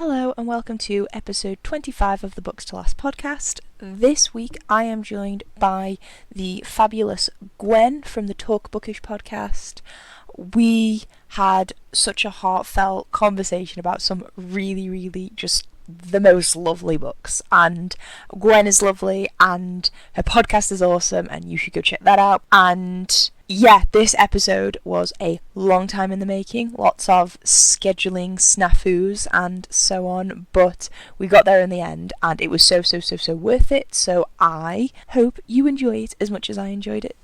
Hello and welcome to episode 25 of the Books to Last podcast. This week I am joined by the fabulous Gwen from the Talk Bookish Podcast. We had such a heartfelt conversation about some really just the most lovely books, and Gwen is lovely and her podcast is awesome and you should go check that out. And yeah, this episode was a long time in the making, lots of scheduling snafus and so on, but we got there in the end and it was so worth it, so I hope you enjoy it as much as I enjoyed it.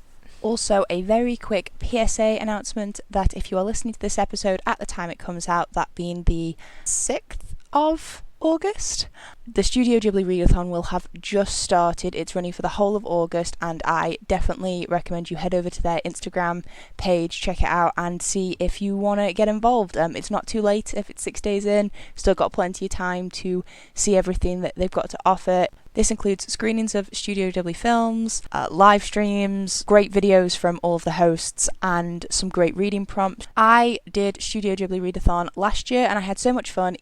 Also, a very quick PSA announcement that if you are listening to this episode at the time it comes out, that being the 6th of August, the Studio Ghibli Readathon will have just started. It's running for the whole of August and I definitely recommend you head over to their Instagram page, check it out and see if you want to get involved. It's not too late if it's 6 days in, still got plenty of time to see everything that they've got to offer. This includes screenings of Studio Ghibli films, live streams, great videos from all of the hosts, and some great reading prompts. I did Studio Ghibli Readathon last year and I had so much fun,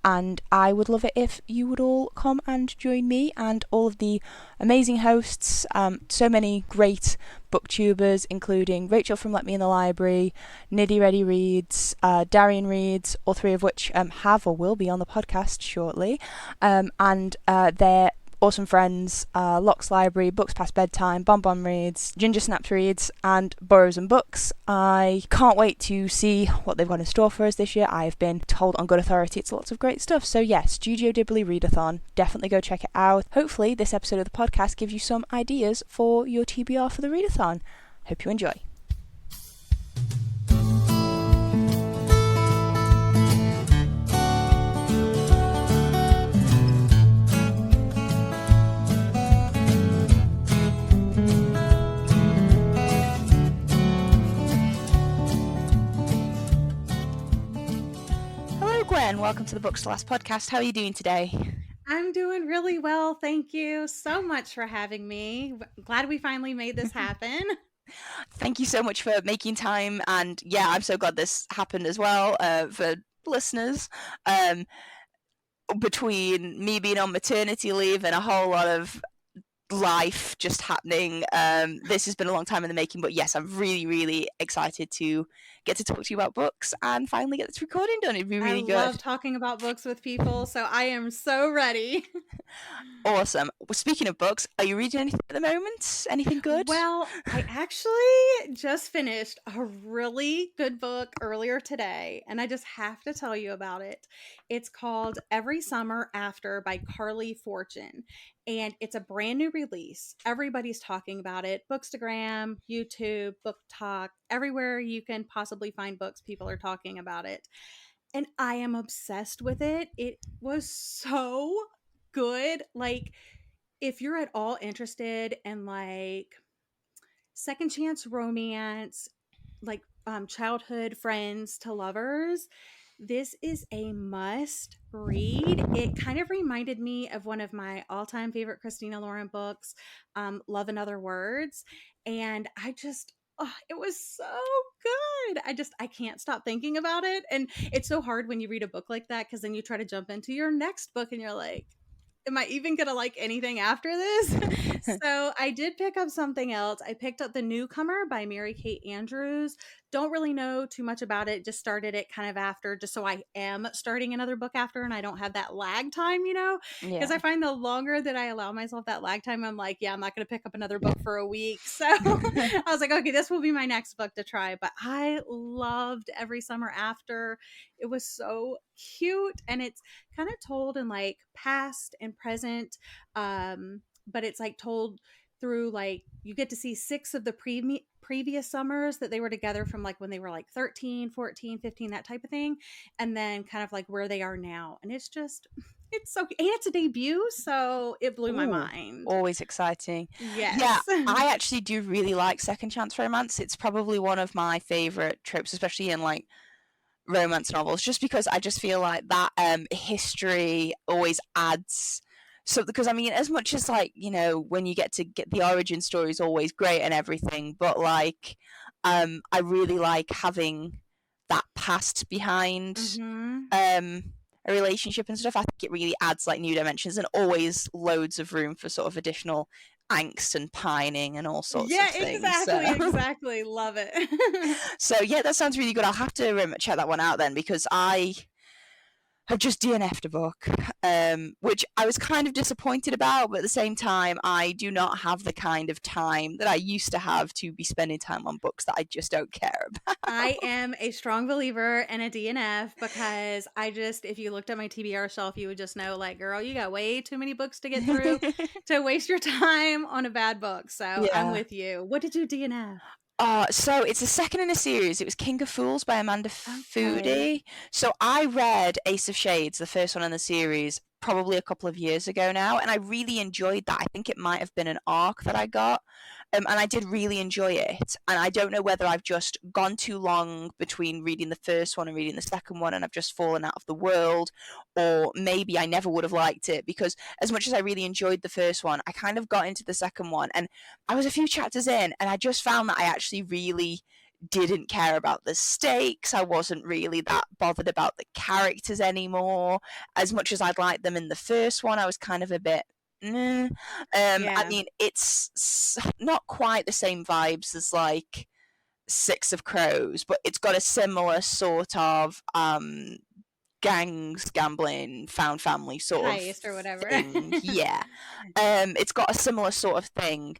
and I would love it if you would all come and join me and all of the amazing hosts, so many great booktubers, including Rachel from Let Me in the Library, Niddy Ready Reads, Darian Reads, all three of which have or will be on the podcast shortly, and they're awesome friends, Locks Library, Books Past Bedtime, Bon Reads, Ginger Snaps Reads, and Burrows and Books. I can't wait to see what they've got in store for us this year. I've been told on good authority it's lots of great stuff. So yes, Studio Ghibli Readathon, definitely go check it out. Hopefully this episode of the podcast gives you some ideas for your TBR for the Readathon. Hope you enjoy. Gwen, welcome to the Books to Last podcast. How are you doing today? I'm doing really well. Thank you so much for having me. Glad we finally made this happen. Thank you so much for making time. And yeah, I'm so glad this happened as well for listeners. Between me being on maternity leave and a whole lot of life just happening, this has been a long time in the making, but yes, I'm really excited to get to talk to you about books and finally get this recording done. It'd be really good. I love talking about books with people, so I am so ready. Awesome. Well, speaking of books, are you reading anything at the moment? Anything good? Well, I actually just finished a really good book earlier today, and I just have to tell you about it. It's called Every Summer After by Carley Fortune, and it's a brand new release. Everybody's talking about it. Bookstagram, YouTube, Book Talk, everywhere you can possibly find books, people are talking about it. And I am obsessed with it. It was so good. Like, if you're at all interested in like second chance romance, like childhood friends to lovers, this is a must read. It kind of reminded me of one of my all-time favorite Christina Lauren books, Love and Other Words, and it was so good. I can't stop thinking about it, and it's so hard when you read a book like that because then you try to jump into your next book and you're like, am I even gonna like anything after this? So I did pick up something else. I picked up The Newcomer by Mary Kate Andrews. Don't really know too much about it. Just started it kind of after, just so I am starting another book after and I don't have that lag time, because I find the longer that I allow myself that lag time, I'm like, yeah, I'm not going to pick up another book for a week. So I was like, okay, this will be my next book to try. But I loved Every Summer After. It was so cute, and it's kind of told in like past and present, but it's like told through, like, you get to see 6 of the previous summers that they were together, from like when they were like 13, 14, 15, that type of thing, and then kind of like where they are now. And it's so, and it's a debut, so it blew my mind. Always exciting. Yes. Yeah, I actually do really like second chance romance. It's probably one of my favorite tropes, especially in like romance novels, just because I just feel like that history always adds. So, because I mean, as much as like, when you get the origin story is always great and everything, but like, I really like having that past behind a relationship and stuff, I think it really adds like new dimensions and always loads of room for sort of additional angst and pining and all sorts of things. Exactly. Love it. So yeah, that sounds really good. I'll have to check that one out then, because I have just DNF'd a book, which I was kind of disappointed about, but at the same time, I do not have the kind of time that I used to have to be spending time on books that I just don't care about. I am a strong believer in a DNF, because if you looked at my TBR shelf, you would just know, like, girl, you got way too many books to get through to waste your time on a bad book. So I'm with you. What did you DNF? So it's the second in a series. It was King of Fools by Amanda Foody. So I read Ace of Shades, the first one in the series, probably a couple of years ago now, and I really enjoyed that. I think it might have been an arc that I got, and I did really enjoy it. And I don't know whether I've just gone too long between reading the first one and reading the second one, and I've just fallen out of the world, or maybe I never would have liked it, because as much as I really enjoyed the first one, I kind of got into the second one, and I was a few chapters in, and I just found that I actually really didn't care about the stakes. I wasn't really that bothered about the characters anymore. As much as I'd liked them in the first one, I was kind of a bit I mean, it's not quite the same vibes as like Six of Crows, but it's got a similar sort of gangs, gambling, found family sort heist of or whatever thing. Yeah. It's got a similar sort of thing,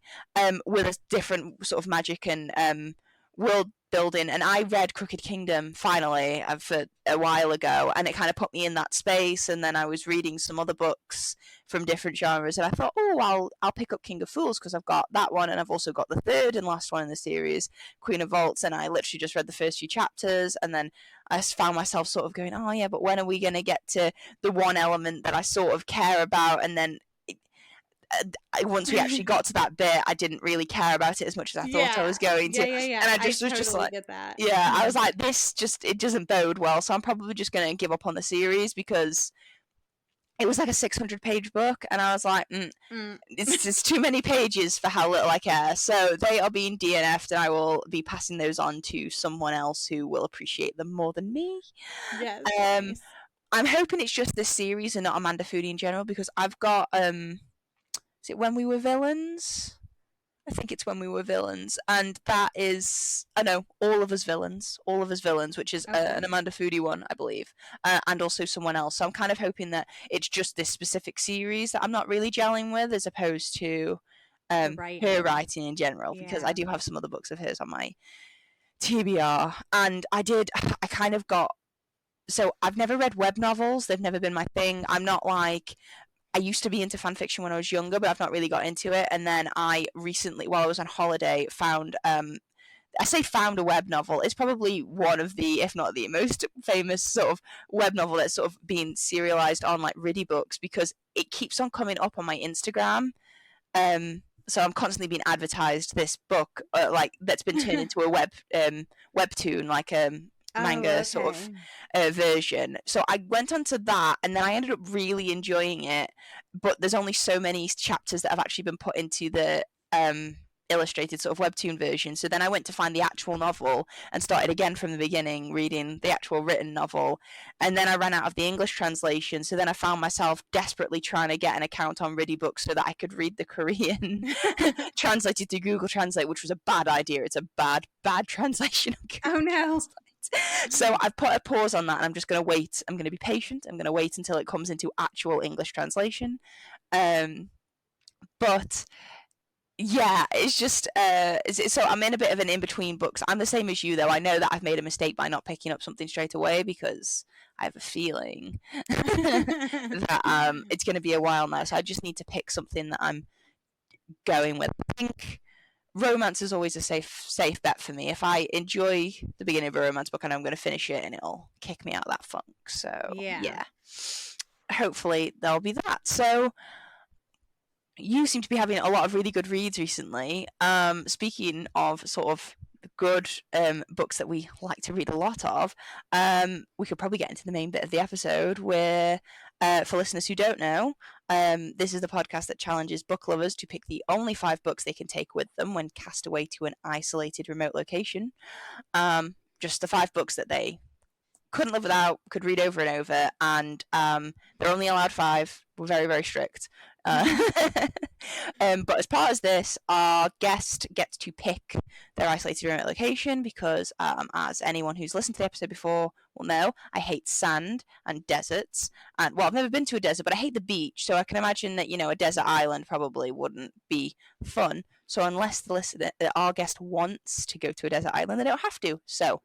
with a different sort of magic and world building. And I read Crooked Kingdom finally for a while ago, and it kind of put me in that space. And then I was reading some other books from different genres, and I thought, oh, I'll pick up King of Fools because I've got that one, and I've also got the third and last one in the series, Queen of Vaults. And I literally just read the first few chapters, and then I found myself sort of going, oh yeah, but when are we going to get to the one element that I sort of care about? And then once we actually got to that bit, I didn't really care about it as much as I thought I was going to. And I just was totally just like, get that. I was like, it doesn't bode well. So I'm probably just going to give up on the series, because it was like a 600-page book, and I was like, it's too many pages for how little I care. So they are being DNF'd, and I will be passing those on to someone else who will appreciate them more than me. Yes. Nice. I'm hoping it's just this series and not Amanda Foody in general, because I've got is it When We Were Villains? I think it's When We Were Villains, and that is, I know, All of Us Villains, which is an Amanda Foody one, I believe, and also someone else. So I'm kind of hoping that it's just this specific series that I'm not really gelling with, as opposed to her writing in general, because I do have some other books of hers on my TBR, and I kind of got, so I've never read web novels. They've never been my thing. I'm not like, I used to be into fan fiction when I was younger, but I've not really got into it. And then I recently, while I was on holiday, found a web novel. It's probably one of the, if not the most famous sort of web novel that's sort of been serialized on like Reid books, because it keeps on coming up on my Instagram. So I'm constantly being advertised this book, like that's been turned into a webtoon, like manga sort of version. So I went onto that, and then I ended up really enjoying it, but there's only so many chapters that have actually been put into the illustrated sort of webtoon version. So then I went to find the actual novel and started again from the beginning reading the actual written novel, and then I ran out of the English translation. So then I found myself desperately trying to get an account on Reid books so that I could read the Korean translated to Google Translate, which was a bad idea. It's a bad translation. Oh no. So I've put a pause on that, and I'm just going to wait. I'm going to be patient. I'm going to wait until it comes into actual English translation. But yeah, it's just so I'm in a bit of an in-between books. I'm the same as you, though. I know that I've made a mistake by not picking up something straight away, because I have a feeling that it's going to be a while now. So I just need to pick something that I'm going with. I think romance is always a safe bet for me. If I enjoy the beginning of a romance book, and I'm going to finish it, and it'll kick me out of that funk. So yeah, hopefully there'll be that. So you seem to be having a lot of really good reads recently. Speaking of sort of good books that we like to read a lot of, we could probably get into the main bit of the episode, where for listeners who don't know, this is the podcast that challenges book lovers to pick the only 5 books they can take with them when cast away to an isolated remote location. Just the 5 books that they couldn't live without, could read over and over, and they're only allowed 5. We're very, very strict. But as part of this, our guest gets to pick their isolated remote location because, as anyone who's listened to the episode before will know, I hate sand and deserts. And well, I've never been to a desert, but I hate the beach. So I can imagine that, a desert island probably wouldn't be fun. So unless our guest wants to go to a desert island, they don't have to. So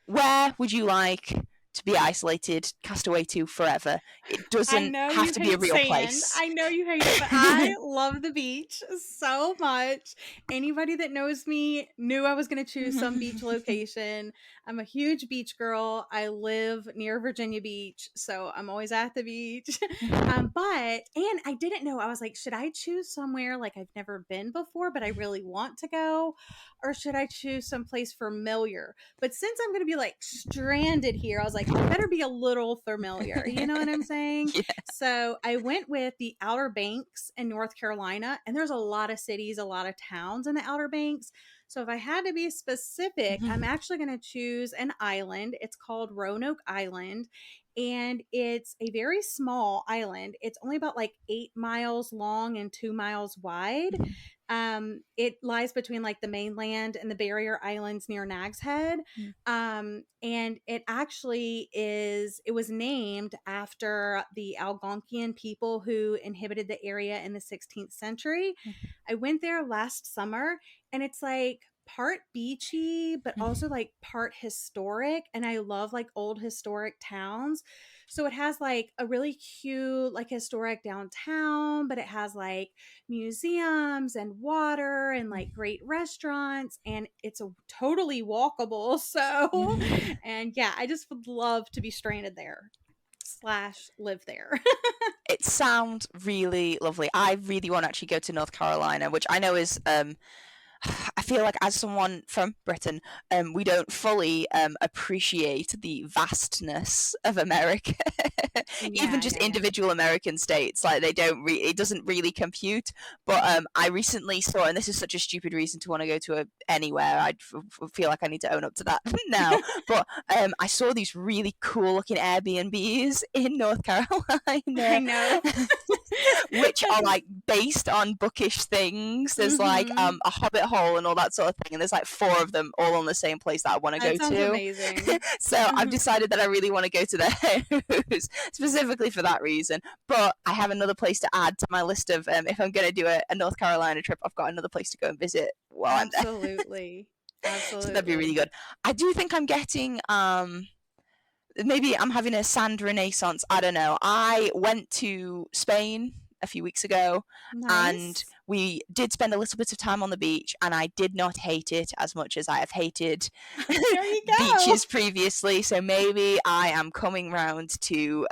where would you like to be isolated, cast away to forever? It doesn't have to be a real place. I know you hate it, but I love the beach so much. Anybody that knows me knew I was going to choose some beach location. I'm a huge beach girl. I live near Virginia Beach, so I'm always at the beach. And I didn't know. I was like, should I choose somewhere like I've never been before, but I really want to go? Or should I choose someplace familiar? But since I'm going to be like stranded here, I was like, I better be a little familiar. You know what I'm saying? Yeah. So I went with the Outer Banks in North Carolina, and there's a lot of cities, a lot of towns in the Outer Banks. So if I had to be specific, I'm actually going to choose an island. It's called Roanoke Island, and it's a very small island. It's only about like 8 miles long and 2 miles wide. It lies between like the mainland and the barrier islands near Nag's Head. And it actually it was named after the Algonquian people who inhabited the area in the 16th century. I went there last summer, and it's like part beachy, but also like part historic. And I love like old historic towns. So it has like a really cute, like historic downtown, but it has like museums and water and like great restaurants, and it's totally walkable. So, and yeah, I just would love to be stranded there / live there. It sounds really lovely. I really want to actually go to North Carolina, which I know is I feel like as someone from Britain, we don't fully appreciate the vastness of America. Even just individual American states, like they don't it doesn't really compute. But I recently saw, and this is such a stupid reason to want to go to anywhere, I feel like I need to own up to that now, but I saw these really cool looking Airbnbs in North Carolina. I know. Which are like based on bookish things. There's like a hobbit hole and all that sort of thing, and there's like 4 of them all on the same place that I want to go sounds to. Amazing. So I've decided that I really want to go to theirs specifically for that reason. But I have another place to add to my list of if I'm going to do a North Carolina trip, I've got another place to go and visit while I'm there. Absolutely. So that'd be really good. I do think I'm getting maybe I'm having a sand renaissance. I don't know. I went to Spain a few weeks ago, and we did spend a little bit of time on the beach, and I did not hate it as much as I have hated beaches previously. So maybe I am coming round to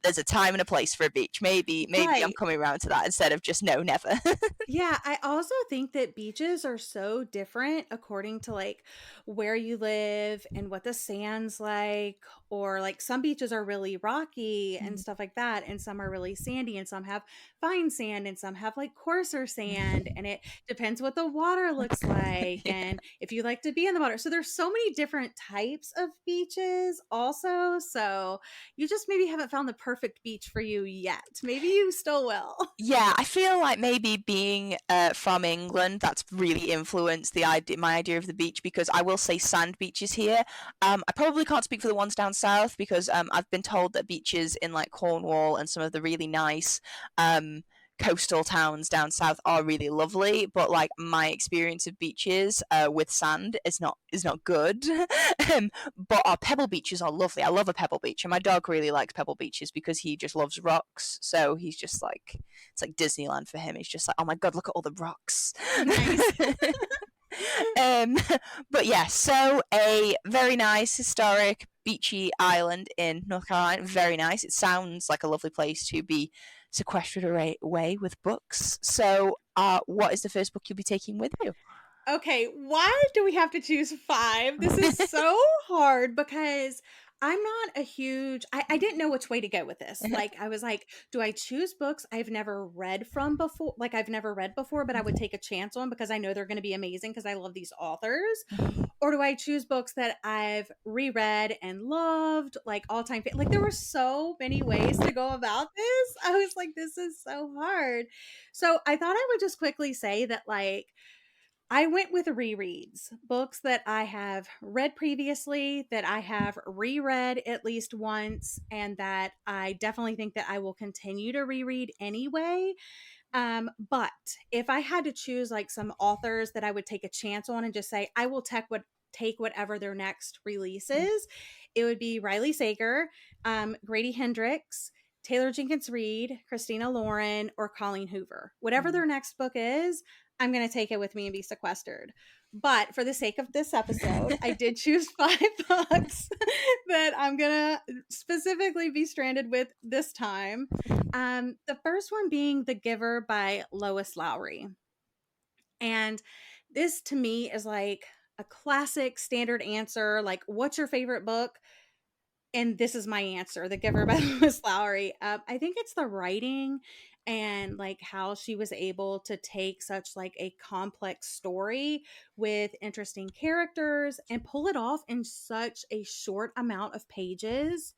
there's a time and a place for a beach. Maybe I'm coming around to that instead of just no, never. Yeah, I also think that beaches are so different according to like where you live and what the sand's like, or like some beaches are really rocky and stuff like that, and some are really sandy, and some have fine sand, and some have like coarser sand, and it depends what the water looks like and if you like to be in the water. So there's so many different types of beaches also. So you just maybe haven't found the perfect beach for you yet. Maybe you still will. Yeah, I feel like maybe being from England, that's really influenced my idea of the beach, because I will say sand beaches here. I probably can't speak for the ones down south, because I've been told that beaches in like Cornwall and some of the really nice coastal towns down south are really lovely, but like my experience of beaches with sand is not good. But our pebble beaches are lovely. I love a pebble beach, and my dog really likes pebble beaches because he just loves rocks. So he's just like, it's like Disneyland for him. He's just like, oh my god, look at all the rocks. Nice. But yeah, so a very nice historic beachy island in North Carolina. Very nice. It sounds like a lovely place to be sequestered away with books. So what is the first book you'll be taking with you? Okay, why do we have to choose 5? This is so hard because I'm not a huge I didn't know which way to go with this. Like I was like, do I choose books I've never read from before? Like I've never read before, but I would take a chance on because I know they're going to be amazing because I love these authors. Or do I choose books that I've reread and loved, like all time? Like there were so many ways to go about this. I was like, this is so hard. So I thought I would just quickly say that, like, I went with rereads, books that I have read previously, that I have reread at least once, and that I definitely think that I will continue to reread anyway. But if I had to choose like some authors that I would take a chance on and just say, I will take whatever their next release is, it would be Riley Sager, Grady Hendrix, Taylor Jenkins Reid, Christina Lauren, or Colleen Hoover. Whatever their next book is, I'm going to take it with me and be sequestered. But for the sake of this episode, I did choose 5 books that I'm going to specifically be stranded with this time. The first one being The Giver by Lois Lowry. And this to me is like a classic standard answer. Like, what's your favorite book? And this is my answer, The Giver by Lois Lowry. I think it's the writing and like how she was able to take such like a complex story with interesting characters and pull it off in such a short amount of pages.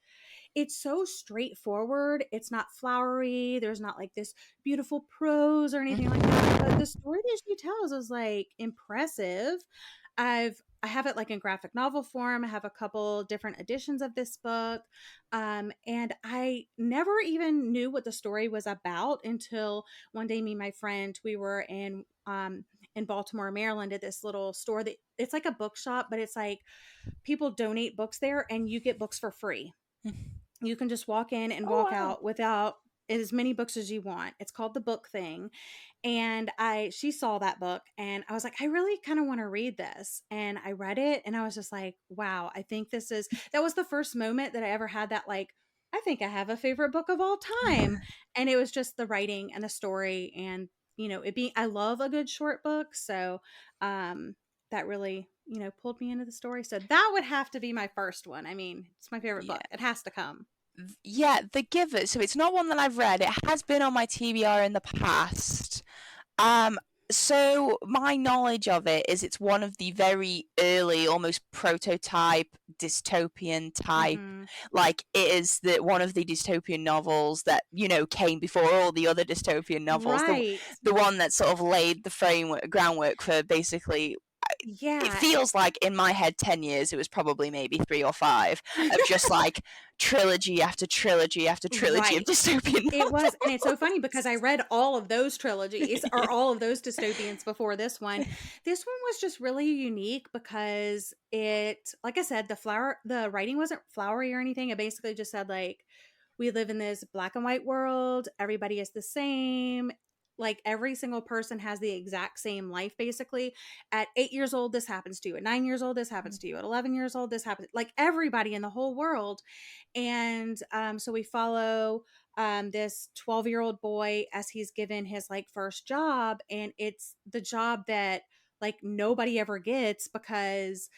It's so straightforward. It's not flowery. There's not like this beautiful prose or anything like that. But the story that she tells is like impressive. I have it like in graphic novel form. I have a couple different editions of this book. And I never even knew what the story was about until one day me and my friend, we were in Baltimore, Maryland, at this little store that it's like a bookshop, but it's like people donate books there and you get books for free. You can just walk in and walk out without as many books as you want. It's called The Book Thing. And she saw that book and I was like, I really kind of want to read this. And I read it and I was just like, wow, I think that was the first moment that I ever had that, like, I think I have a favorite book of all time. And it was just the writing and the story and, I love a good short book. So, that really, pulled me into the story. So that would have to be my first one. I mean, it's my favorite book. It has to come. Yeah, The Giver. So it's not one that I've read. It has been on my TBR in the past. So my knowledge of it is it's one of the very early, almost prototype dystopian type. Like it is one of the dystopian novels that came before all the other dystopian novels. Right. The one that sort of laid the groundwork for basically. Yeah. It feels like in my head 10 years it was probably maybe 3 or 5 of just like trilogy after trilogy after trilogy of dystopian novels. It was, and it's so funny because I read all of those trilogies or all of those dystopians before this one. This one was just really unique because it, like I said, the writing wasn't flowery or anything. It basically just said like, we live in this black and white world, everybody is the same. Like every single person has the exact same life, basically. At 8 years old, this happens to you. At 9 years old, this happens to you. At 11 years old, this happens. Like everybody in the whole world. And so we follow this 12-year-old boy as he's given his like first job. And it's the job that like nobody ever gets because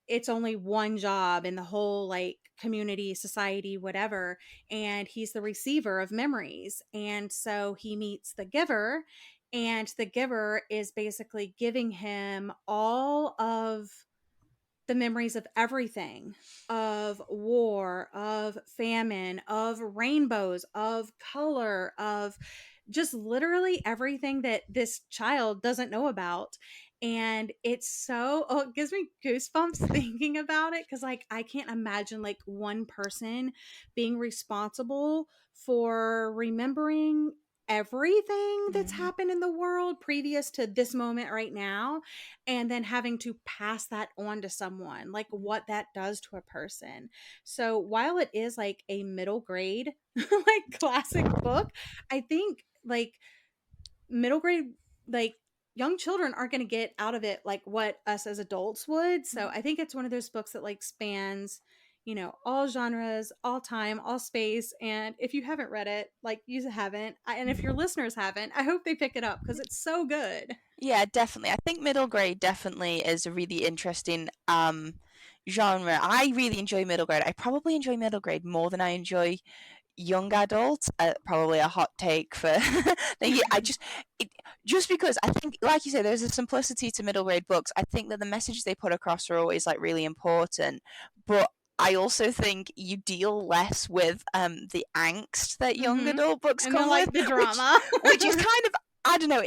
it's only one job in the whole like community, society, whatever. And he's the receiver of memories. And so he meets the giver, and the giver is basically giving him all of the memories of everything, of war, of famine, of rainbows, of color, of just literally everything that this child doesn't know about. And it's it gives me goosebumps thinking about it because like I can't imagine like one person being responsible for remembering everything that's happened in the world previous to this moment right now, and then having to pass that on to someone, like what that does to a person. So while it is like a middle grade like classic book, I think like middle grade, like young children aren't going to get out of it like what us as adults would. So I think it's one of those books that like spans all genres, all time, all space. And if you haven't read it, like you haven't, and if your listeners haven't, I hope they pick it up because it's so good. Yeah, definitely. I think middle grade definitely is a really interesting genre. I really enjoy middle grade. I probably enjoy middle grade more than I enjoy young adult. Probably a hot take for just because I think, like you said, there's a simplicity to middle grade books. I think that the messages they put across are always like really important, but I also think you deal less with the angst that young adult books And come like with, the drama, which is kind of, I don't know.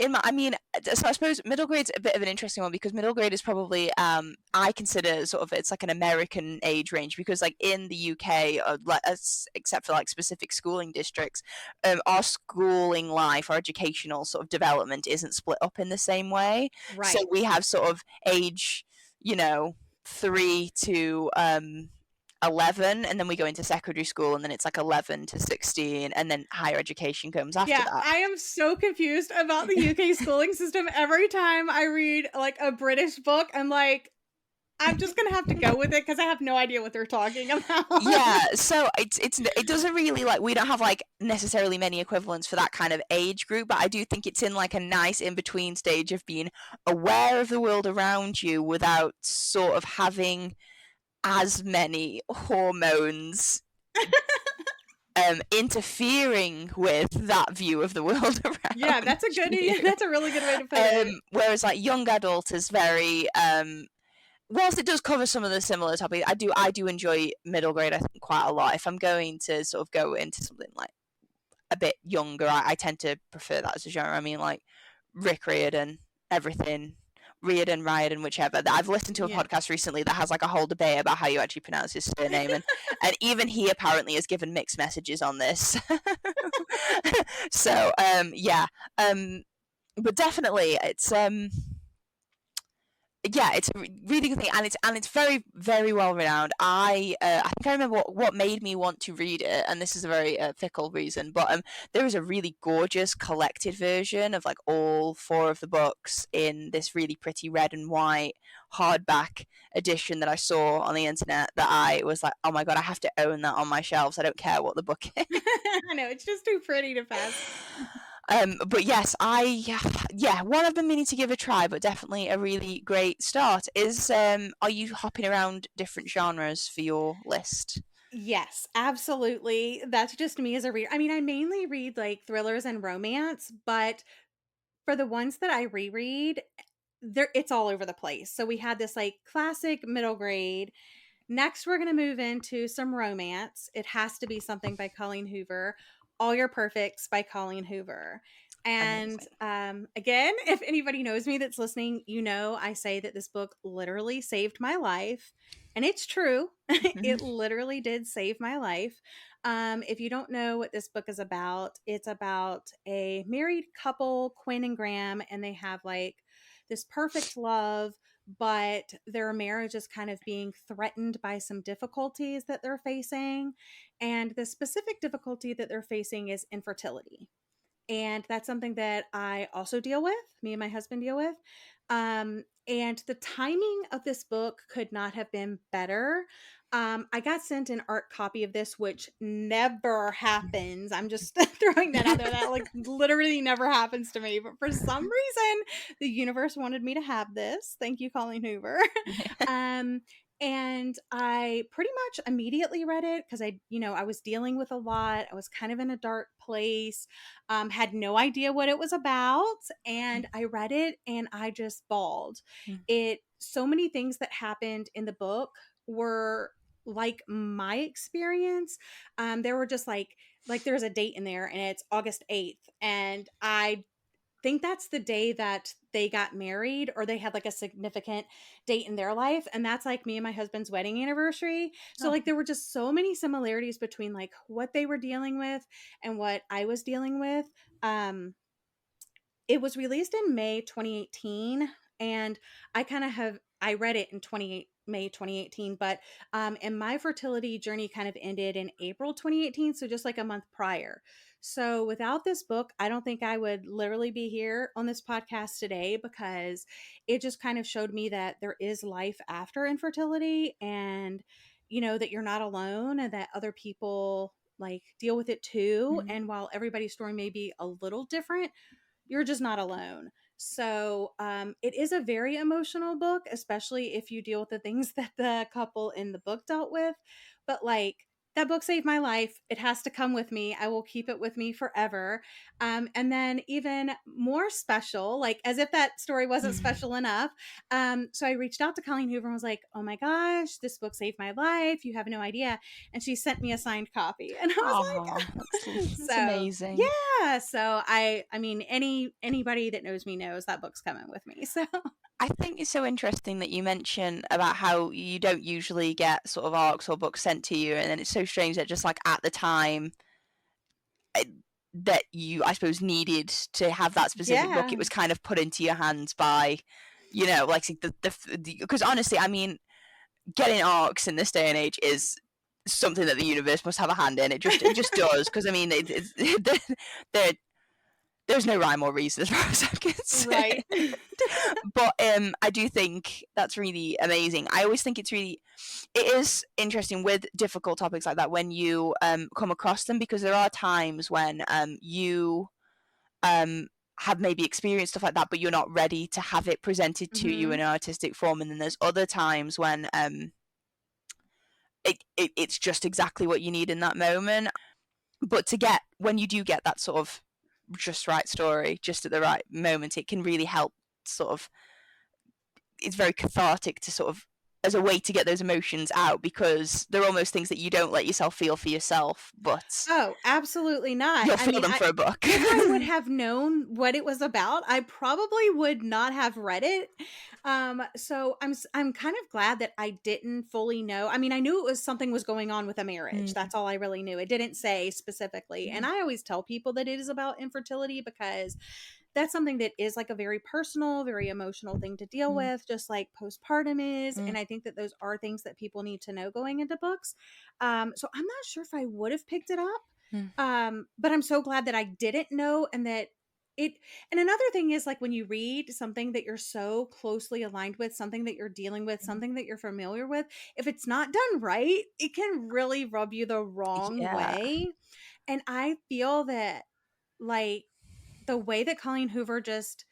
So I suppose middle grade's a bit of an interesting one because middle grade is probably I consider sort of, it's like an American age range, because like in the UK, except for like specific schooling districts, our schooling life, our educational sort of development isn't split up in the same way. So right? we have sort of age, 3 to 11, and then we go into secondary school, and then it's like 11 to 16, and then higher education comes after Yeah, that. I am so confused about the UK schooling system. Every time I read like a British book, I'm like, I'm just gonna have to go with it because I have no idea what they're talking about. Yeah, so it doesn't really, like, we don't have like necessarily many equivalents for that kind of age group, but I do think it's in like a nice in between stage of being aware of the world around you without sort of having as many hormones interfering with that view of the world around. Yeah, that's a really good way to put it. Whereas like young adult is very whilst it does cover some of the similar topics, I do enjoy middle grade, I think, quite a lot. If I'm going to sort of go into something like a bit younger, I tend to prefer that as a genre. I mean, like Rick Riordan, everything. Riordan, whichever. I've listened to a podcast recently that has like a whole debate about how you actually pronounce his surname, and even he apparently has given mixed messages on this. So yeah, but definitely it's yeah, it's a really good thing, and it's very, very well renowned. I think I remember what made me want to read it, and this is a very fickle reason, but there is a really gorgeous collected version of like all 4 of the books in this really pretty red and white hardback edition that I saw on the internet, that I was like, oh my god, I have to own that on my shelves. I don't care what the book is. I know, it's just too pretty to pass. But yes, one I've been meaning to give a try, but definitely a really great start is, are you hopping around different genres for your list? Yes, absolutely. That's just me as a reader. I mean, I mainly read like thrillers and romance, but for the ones that I reread, it's all over the place. So we had this like classic middle grade. Next, we're going to move into some romance. It has to be something by Colleen Hoover. All Your Perfects by Colleen Hoover. And again, if anybody knows me that's listening, you know I say that this book literally saved my life. And it's true. It literally did save my life. If you don't know what this book is about, it's about a married couple, Quinn and Graham, and they have like this perfect love, but their marriage is kind of being threatened by some difficulties that they're facing. And the specific difficulty that they're facing is infertility. And that's something that I also deal with, me and my husband deal with. And the timing of this book could not have been better. I got sent an art copy of this, which never happens. I'm just throwing that out there. That like literally never happens to me. But for some reason, the universe wanted me to have this. Thank you, Colleen Hoover. And I pretty much immediately read it because I was dealing with a lot. I was kind of in a dark place, had no idea what it was about. And I read it and I just bawled. So many things that happened in the book were like my experience. There were just like there's a date in there and it's August 8th. And I think that's the day that they got married, or they had like a significant date in their life, and that's like me and my husband's wedding anniversary. So like there were just so many similarities between like what they were dealing with and what I was dealing with. It was released in May 2018, and I read it in May 2018, but and my fertility journey kind of ended in April 2018, so just like a month prior. So without this book, I don't think I would literally be here on this podcast today, because it just kind of showed me that there is life after infertility, and that you're not alone, and that other people like deal with it too. And while everybody's story may be a little different, you're just not alone. So it is a very emotional book, especially if you deal with the things that the couple in the book dealt with. But like, that book saved my life. It has to come with me. I will keep it with me forever. And then, even more special, like as if that story wasn't special enough. So I reached out to Colleen Hoover and was like, oh my gosh, this book saved my life. You have no idea. And she sent me a signed copy. And I was Oh, like, that's so amazing. yeah. So I mean, anybody that knows me knows that book's coming with me. So I think it's so interesting that you mention about how you don't usually get sort of arcs or books sent to you, and then it's so strange that just like at the time that you, I suppose, needed to have that specific book, yeah. it was kind of put into your hands by, like because honestly, I mean, getting arcs in this day and age is something that the universe must have a hand in. It just does, because I mean, there there's no rhyme or reason as far as I'm concerned. Right. But I do think that's really amazing. I always think it is interesting with difficult topics like that when you come across them, because there are times when you have maybe experienced stuff like that, but you're not ready to have it presented to you in an artistic form. And then there's other times when it's just exactly what you need in that moment. But when you do get that sort of just right story just at the right moment, it can really help sort of, it's very cathartic to sort of, as a way to get those emotions out, because they're almost things that you don't let yourself feel for yourself, but Oh, absolutely not. you'll I feel mean, them for a book. if I would have known what it was about, I probably would not have read it. So I'm kind of glad that I didn't fully know. I mean, I knew it was something was going on with a marriage. That's all I really knew. It didn't say specifically. And I always tell people that it is about infertility, because that's something that is like a very personal, very emotional thing to deal with, just like postpartum is. And I think that those are things that people need to know going into books. So I'm not sure if I would have picked it up. But I'm so glad that I didn't know, and that it, and another thing is, like, when you read something that you're so closely aligned with, something that you're dealing with, something that you're familiar with, if it's not done right, it can really rub you the wrong Yeah. way. And I feel that, like, the way that Colleen Hoover just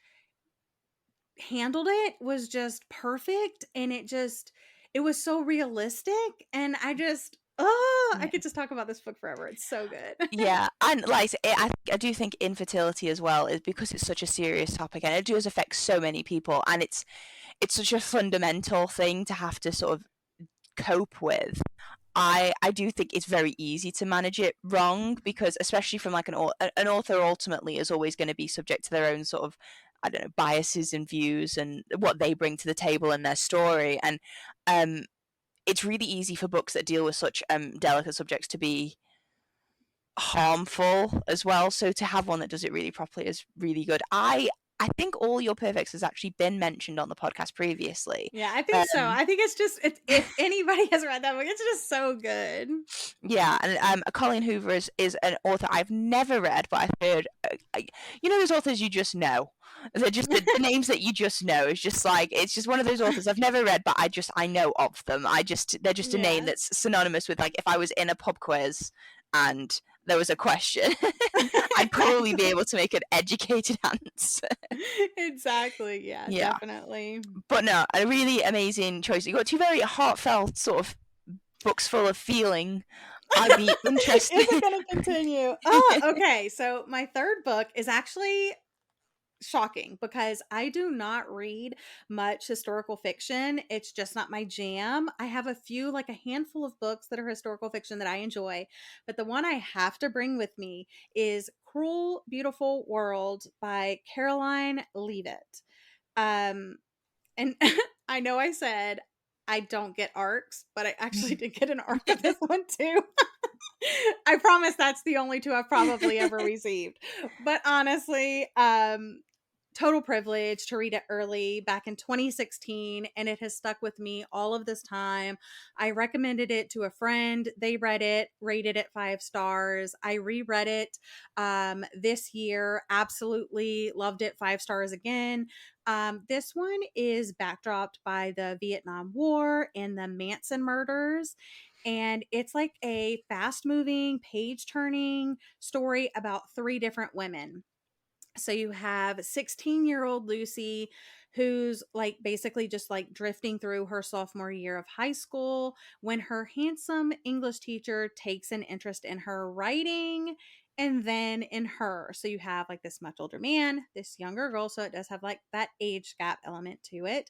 handled it was just perfect, and it was so realistic, and I could just talk about this book forever. It's so good. Yeah, and like I do think infertility as well is because it's such a serious topic, and it does affect so many people, and it's such a fundamental thing to have to sort of cope with. I do think it's very easy to manage it wrong, because especially from like an author ultimately is always going to be subject to their own sort of, I don't know, biases and views and what they bring to the table in their story, and it's really easy for books that deal with such delicate subjects to be harmful as well. So to have one that does it really properly is really good. I think All Your Perfects has actually been mentioned on the podcast previously. Yeah, I think so. I think if anybody has read that book, it's just so good. Yeah, and Colleen Hoover is an author I've never read, but I've heard. Those authors you just know. They're just the names that you just know. It's just like, it's just one of those authors I've never read, but I know of them. They're just a name that's synonymous with, like, if I was in a pub quiz and there was a question, I'd probably be able to make an educated answer. Exactly. Yeah, definitely. But no, a really amazing choice. You got two very heartfelt sort of books full of feeling. I'd be interested. Is it going to continue? Okay. So my third book is actually shocking, because I do not read much historical fiction. It's just not my jam. I have like a handful of books that are historical fiction that I enjoy, but the one I have to bring with me is Cruel Beautiful World by Caroline Leavitt. And I know I said I don't get arcs, but I actually did get an arc of this one too. I promise that's the only two I've probably ever received. But honestly, total privilege to read it early back in 2016, and it has stuck with me all of this time. I recommended it to a friend. They read it, rated it 5 stars. I reread it this year, absolutely loved it, 5 stars again. This one is backdropped by the Vietnam War and the Manson murders. And it's like a fast moving, page turning story about 3 different women. So you have 16-year-old Lucy, who's like basically just like drifting through her sophomore year of high school when her handsome English teacher takes an interest in her writing and then in her. So you have like this much older man, this younger girl. So it does have like that age gap element to it.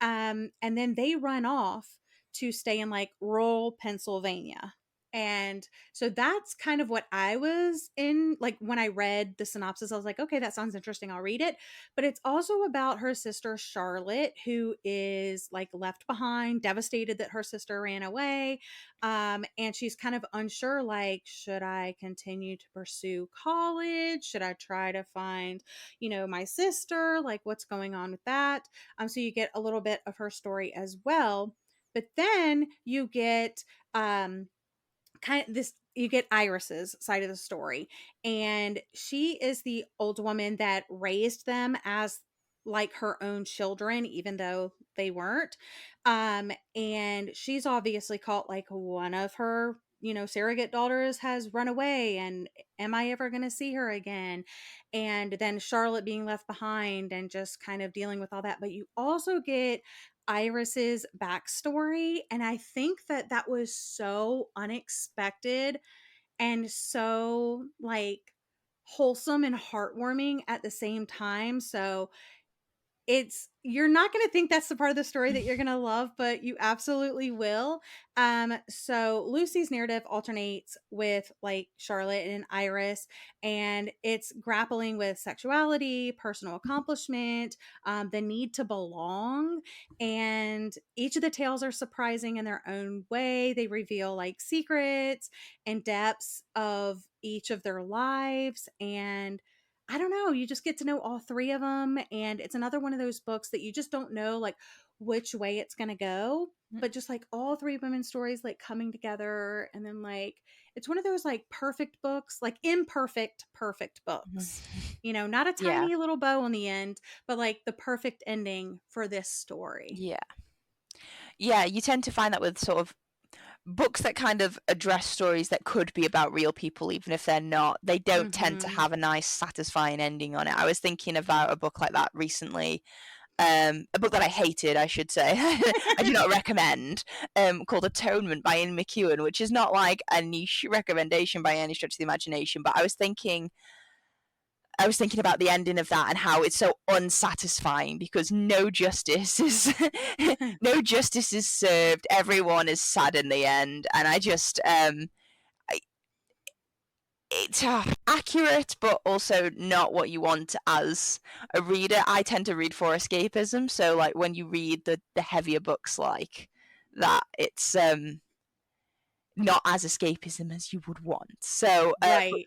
And then they run off to stay in like rural Pennsylvania. And so that's kind of what I was in. Like when I read the synopsis, I was like, okay, that sounds interesting. I'll read it. But it's also about her sister, Charlotte, who is like left behind, devastated that her sister ran away. And she's kind of unsure, like, should I continue to pursue college? Should I try to find, my sister? Like, what's going on with that? So you get a little bit of her story as well. But then you get, kind of this you get Iris's side of the story, and she is the old woman that raised them as like her own children even though they weren't. And she's obviously caught like one of her surrogate daughters has run away, and am I ever going to see her again? And then Charlotte being left behind and just kind of dealing with all that. But you also get Iris's backstory. And I think that that was so unexpected and so like wholesome and heartwarming at the same time. So you're not going to think that's the part of the story that you're going to love, but you absolutely will. So Lucy's narrative alternates with like Charlotte and Iris, and it's grappling with sexuality, personal accomplishment, the need to belong. And each of the tales are surprising in their own way. They reveal like secrets and depths of each of their lives, and I don't know, you just get to know all three of them. And it's another one of those books that you just don't know like which way it's going to go, but just like all three women's stories like coming together. And then like, it's one of those like perfect books, like imperfect, perfect books, not a tiny little bow on the end, but like the perfect ending for this story. Yeah, you tend to find that with sort of books that kind of address stories that could be about real people, even if they're not. They don't tend to have a nice, satisfying ending on it. I was thinking about a book like that recently, a book that I hated, I should say. I do not recommend, called Atonement by Ian McEwan, which is not like a niche recommendation by any stretch of the imagination, but I was thinking about the ending of that and how it's so unsatisfying because no justice is no justice is served. Everyone is sad in the end, and I just it's accurate, but also not what you want as a reader. I tend to read for escapism, so like when you read the heavier books like that, it's not as escapism as you would want. So Right.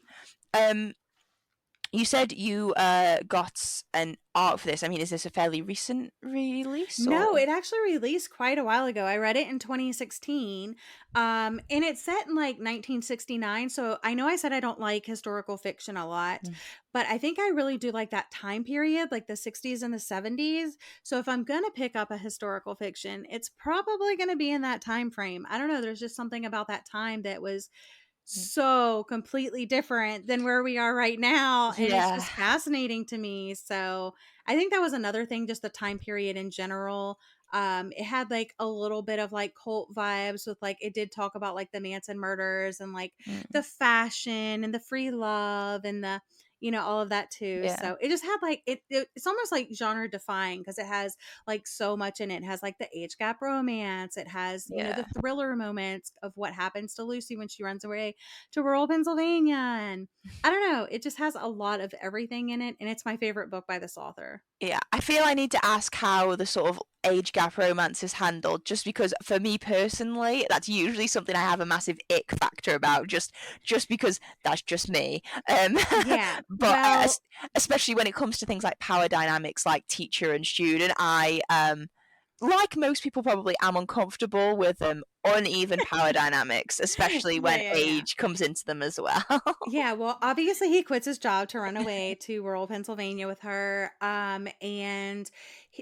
You said you got an art for this. I mean, is this a fairly recent release? No, Or? it actually released quite a while ago. I read it in 2016. And it's set in like 1969. So I know I said I don't like historical fiction a lot, but I think I really do like that time period, like the 60s and the 70s. So if I'm going to pick up a historical fiction, it's probably going to be in that time frame. I don't know. There's just something about that time that was so completely different than where we are right now, and it's just fascinating to me. So I think that was another thing, just the time period in general. It had like a little bit of like cult vibes with like, it did talk about like the Manson murders and like the fashion and the free love and the all of that too. So it just had like it's almost like genre defying because it has like so much in it. It has like the age gap romance. It has the thriller moments of what happens to Lucy when she runs away to rural Pennsylvania, and I don't know, it just has a lot of everything in it, and it's my favorite book by this author. Yeah, I feel I need to ask how the sort of age gap romance is handled, just because for me personally, that's usually something I have a massive ick factor about, just because that's just me. Yeah, But well, especially when it comes to things like power dynamics, like teacher and student, I like most people probably am uncomfortable with uneven power dynamics, especially when yeah. age comes into them as well. Yeah, well, obviously he quits his job to run away to rural Pennsylvania with her. And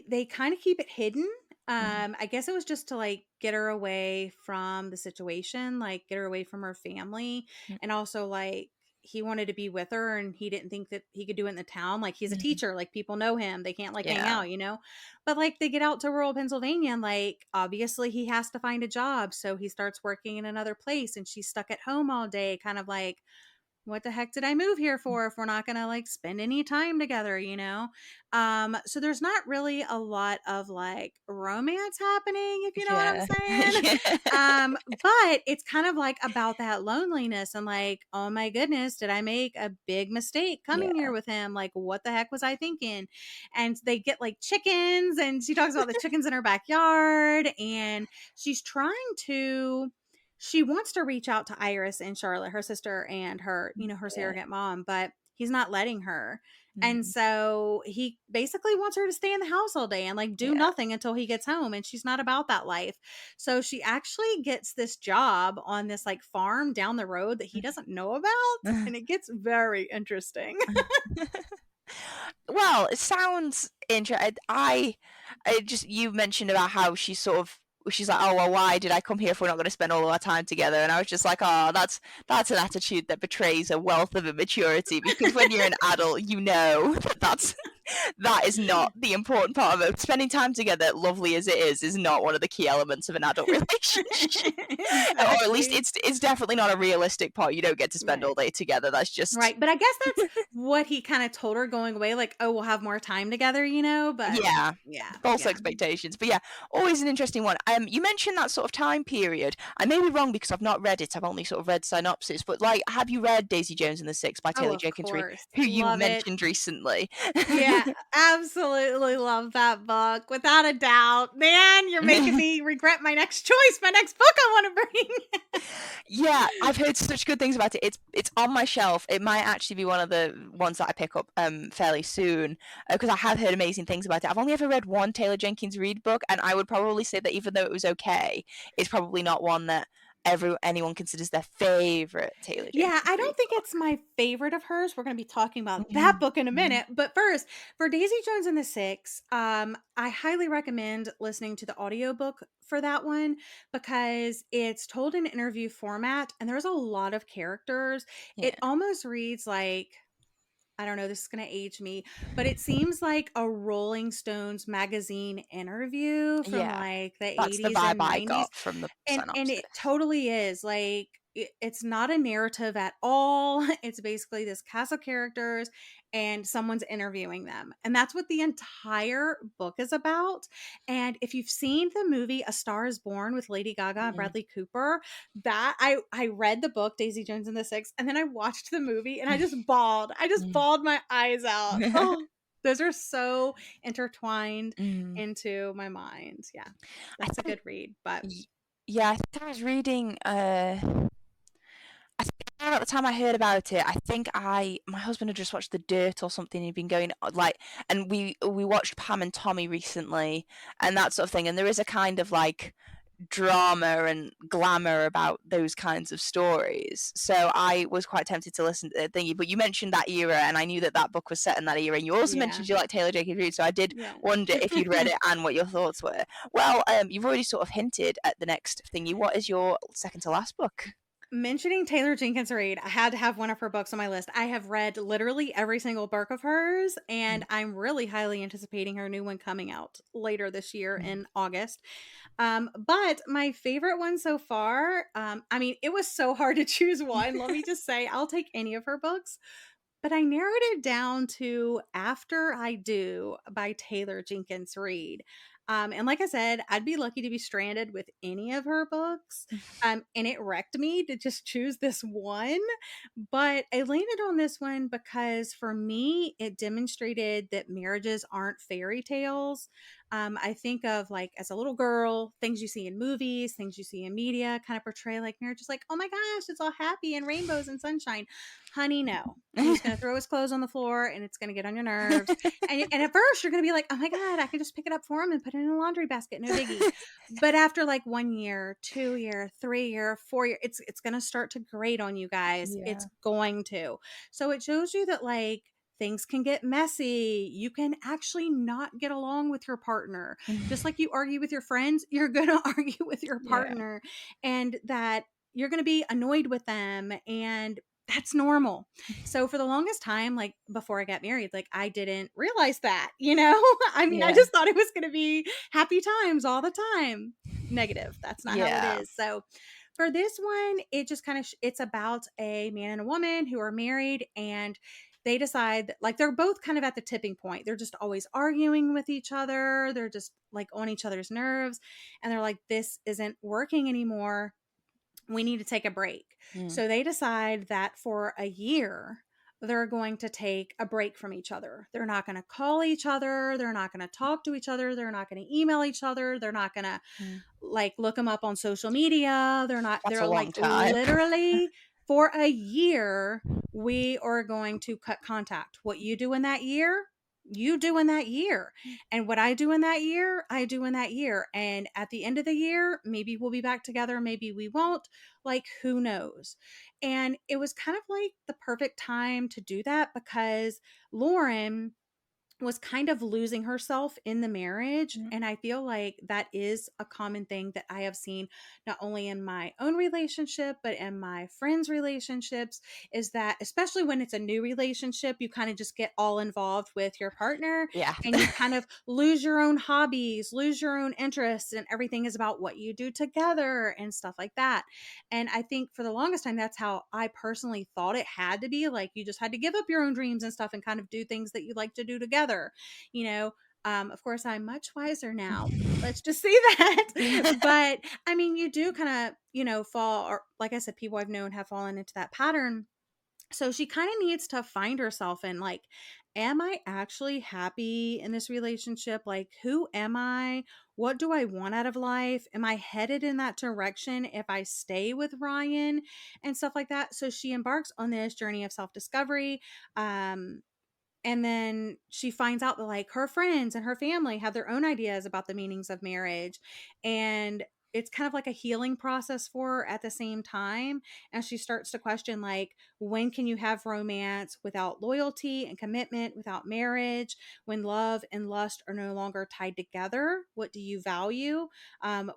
they kind of keep it hidden. I guess it was just to like get her away from the situation, like get her away from her family, and also like he wanted to be with her and he didn't think that he could do it in the town. Like, he's a Mhm. teacher, like people know him. They can't like hang Yeah. out, But like they get out to rural Pennsylvania and like obviously he has to find a job. So he starts working in another place and she's stuck at home all day, kind of like, what the heck did I move here for if we're not going to like spend any time together, So there's not really a lot of like romance happening, if you know what I'm Yeah. saying. Yeah. But it's kind of like about that loneliness and like, oh my goodness, did I make a big mistake coming Yeah. here with him? Like, what the heck was I thinking? And they get like chickens, and she talks about the chickens in her backyard, and she's trying to she wants to reach out to Iris and Charlotte, her sister, and her, her Yeah. surrogate mom, but he's not letting her. And Mhm. so he basically wants her to stay in the house all day and like do Yeah. nothing until he gets home. And she's not about that life. So she actually gets this job on this like farm down the road that he doesn't know about. And it gets very interesting. Well, it sounds interesting. I just you mentioned about how she's like, oh well, why did I come here if we're not going to spend all of our time together? And I was just like, oh, that's an attitude that betrays a wealth of immaturity, because when you're an adult, you know that is not the important part of it. Spending time together, lovely as it is not one of the key elements of an adult relationship. Or at least Exactly. it's definitely not a realistic part. You don't get to spend all Right. day together. That's just Right. But I guess that's what he kind of told her going away, like, oh, we'll have more time together, But yeah, yeah, false yeah. expectations. But yeah, always an interesting one. You mentioned that sort of time period. I may be wrong because I've not read it. I've only sort of read synopsis. But like, have you read Daisy Jones and the Six by Oh, Taylor of Jenkins Reid, course. who you Love it. mentioned recently? Yeah, absolutely love that book. Without a doubt. Man, you're making me regret my next choice, my next book I want to bring. Yeah, I've heard such good things about it. It's on my shelf. It might actually be one of the ones that I pick up fairly soon, because I have heard amazing things about it. I've only ever read one Taylor Jenkins Reid book, and I would probably say that even though it was okay, it's probably not one that anyone considers their favorite Taylor Yeah, Jenkins I Reid don't think book. it's my favorite of hers. We're going to be talking about that book in a Mhm. minute. But first, for Daisy Jones and the Six, I highly recommend listening to the audiobook for that one because it's told in interview format and there's a lot of characters. It Yeah, almost reads like, I don't know, this is going to age me, but it seems like a Rolling Stones magazine interview from yeah, like the that's the 80s vibe and I 90s. got from the And it synopsis. totally is like it's not a narrative at all. It's basically this cast of characters and someone's interviewing them. And that's what the entire book is about. And if you've seen the movie A Star is Born with Lady Gaga and Mm. Bradley Cooper, that I read the book Daisy Jones and the Six and then I watched the movie and I just bawled. I just Mm. bawled my eyes out. Oh, those are so intertwined Mm. into my mind. Yeah. I That's a think, good read, but yeah, I think I was reading. I think around the time I heard about it, I think my husband had just watched The Dirt or something. He'd been going like, and we watched Pam and Tommy recently, and that sort of thing. And there is a kind of like drama and glamour about those kinds of stories. So I was quite tempted to listen to the thingy. But you mentioned that era, and I knew that that book was set in that era. And you also yeah. mentioned you like Taylor Jenkins Reid, so I did Yeah. wonder if you'd read it and what your thoughts were. Well, you've already sort of hinted at the next thingy. What is your second to last book? Mentioning Taylor Jenkins Reid, I had to have one of her books on my list. I have read literally every single book of hers, and I'm really highly anticipating her new one coming out later this year in August. But my favorite one so far, I mean, it was so hard to choose one. Let me just say, I'll take any of her books. But I narrowed it down to After I Do by Taylor Jenkins Reid. And like I said, I'd be lucky to be stranded with any of her books. And it wrecked me to just choose this one. But I landed on this one because for me, it demonstrated that marriages aren't fairy tales. I think of like as a little girl, things you see in movies, things you see in media kind of portray like marriage is like, oh my gosh, it's all happy and rainbows and sunshine. Honey, no. He's going to throw his clothes on the floor and it's going to get on your nerves. And at first, you're going to be like, oh my God, I can just pick it up for him and put it in a laundry basket. No biggie. But after like 1 year, 2 year, 3 year, 4 year, it's going to start to grate on you guys. Yeah. It's going to. So it shows you that like, things can get messy. You can actually not get along with your partner. Just like you argue with your friends, you're going to argue with your Yeah. partner, and that you're going to be annoyed with them. And that's normal. So for the longest time, like before I got married, like I didn't realize that, I mean, I Yeah. just thought it was going to be happy times all the time. Negative. That's not how it Yeah. is. So for this one, it just kind of, it's about a man and a woman who are married, and they decide that, like, they're both kind of at the tipping point. They're just always arguing with each other. They're just like on each other's nerves. And they're like, this isn't working anymore. We need to take a break. Mm. So they decide that for a year, they're going to take a break from each other. They're not going to call each other. They're not going to talk to each other. They're not going to email each other. They're not going to like look them up on social media. That's a They're long like time. literally for a year, we are going to cut contact. What you do in that year, you do in that year. And what I do in that year, I do in that year. And at the end of the year, maybe we'll be back together, maybe we won't. Like, who knows? And it was kind of like the perfect time to do that because Lauren was kind of losing herself in the marriage. Mm. And I feel like that is a common thing that I have seen not only in my own relationship, but in my friends' relationships, is that especially when it's a new relationship, you kind of just get all involved with your partner Yeah. and you kind of lose your own hobbies, lose your own interests, and everything is about what you do together and stuff like that. And I think for the longest time, that's how I personally thought it had to be. Like, you just had to give up your own dreams and stuff and kind of do things that you like to do together. Of course, I'm much wiser now. Let's just say that. But I mean, you do kind of, fall, or like I said, people I've known have fallen into that pattern. So she kind of needs to find herself in, like, am I actually happy in this relationship? Like, who am I? What do I want out of life? Am I headed in that direction if I stay with Ryan and stuff like that? So she embarks on this journey of self-discovery. And then she finds out that, like, her friends and her family have their own ideas about the meanings of marriage. And it's kind of like a healing process for her at the same time. And she starts to question, like, when can you have romance without loyalty and commitment, without marriage? When love and lust are no longer tied together, what do you value?